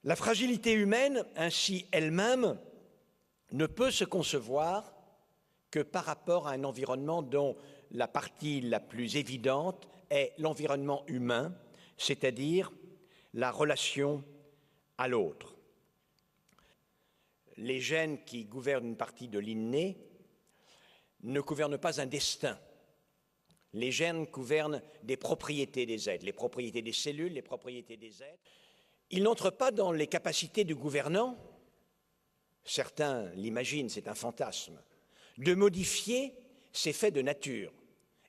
La fragilité humaine, ainsi elle-même, ne peut se concevoir que par rapport à un environnement dont la partie la plus évidente est l'environnement humain, c'est-à-dire la relation à l'autre. Les gènes qui gouvernent une partie de l'inné ne gouvernent pas un destin. Les gènes gouvernent des propriétés des êtres, les propriétés des cellules, les propriétés des êtres. Ils n'entrent pas dans les capacités du gouvernant, certains l'imaginent, c'est un fantasme, de modifier ces faits de nature.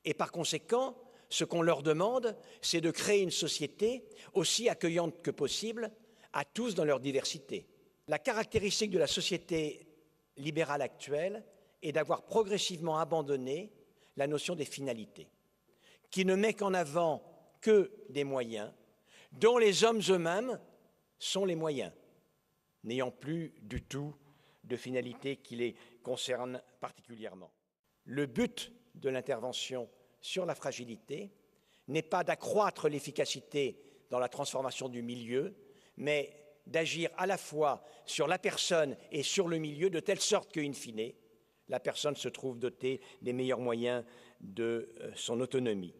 Et par conséquent, ce qu'on leur demande, c'est de créer une société aussi accueillante que possible à tous dans leur diversité. La caractéristique de la société libérale actuelle est d'avoir progressivement abandonné la notion des finalités, qui ne met qu'en avant que des moyens, dont les hommes eux-mêmes sont les moyens, n'ayant plus du tout de finalité qui les concerne particulièrement. Le but de l'intervention sur la fragilité n'est pas d'accroître l'efficacité dans la transformation du milieu, mais d'agir à la fois sur la personne et sur le milieu, de telle sorte qu'in fine, la personne se trouve dotée des meilleurs moyens de son autonomie.